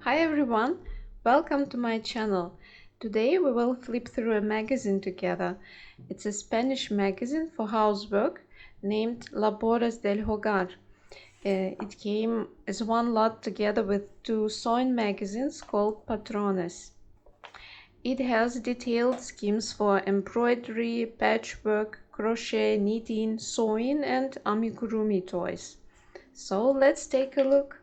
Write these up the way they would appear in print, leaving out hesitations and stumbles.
Hi everyone, welcome to my channel. Today we will flip through a magazine together. It's a Spanish magazine for housework named Labores del Hogar. It came as one lot together with two sewing magazines called Patrones. It has detailed schemes for embroidery, patchwork, crochet, knitting, sewing and amigurumi toys. So let's take a look.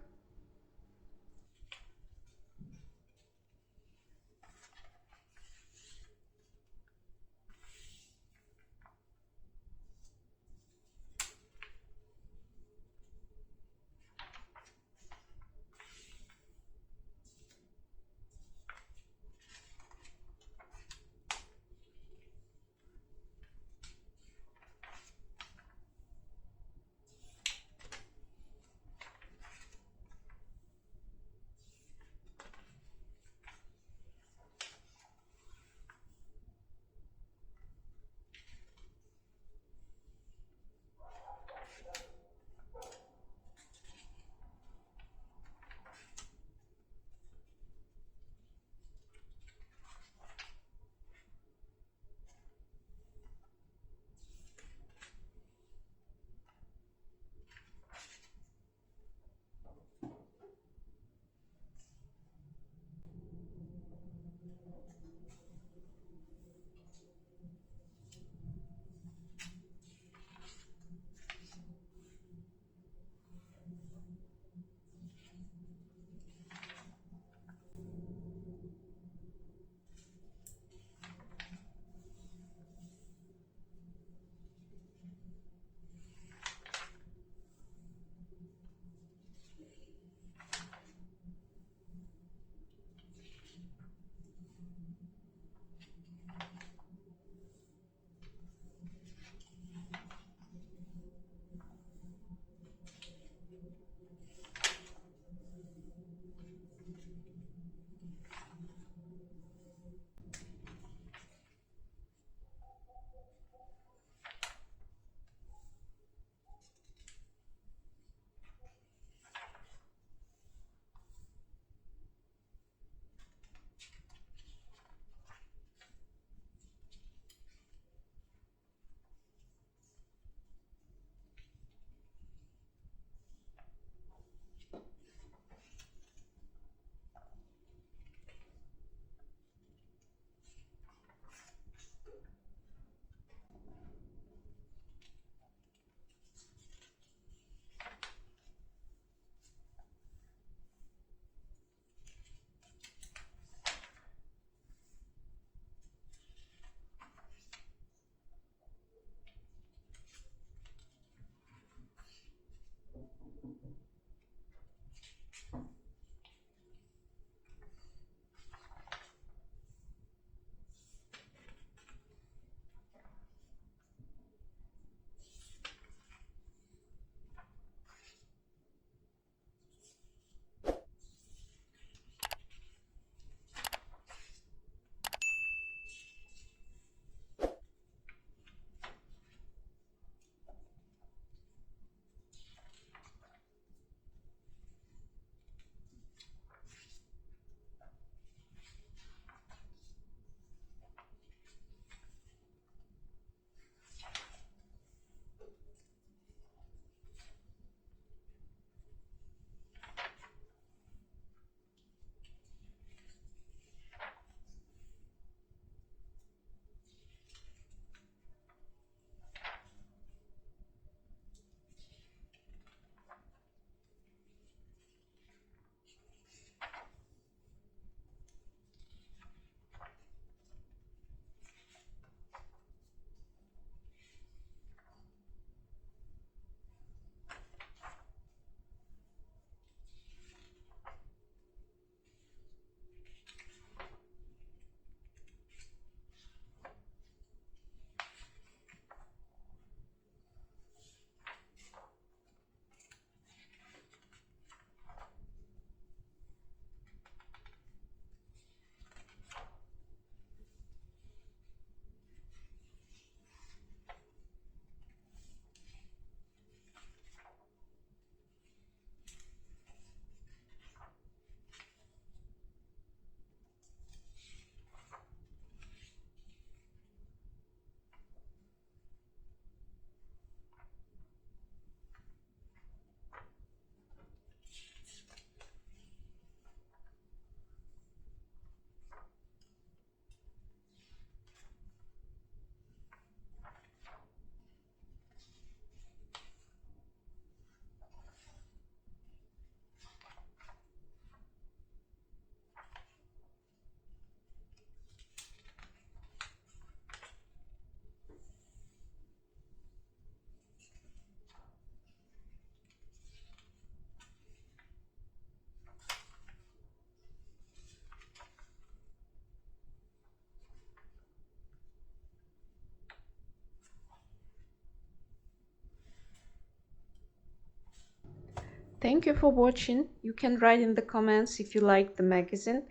Thank you for watching. You can write in the comments if you like the magazine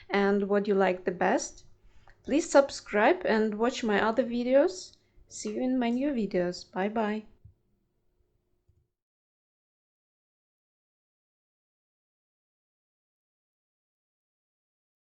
and what you like the best. Please subscribe and watch my other videos. See you in my new videos. Bye bye.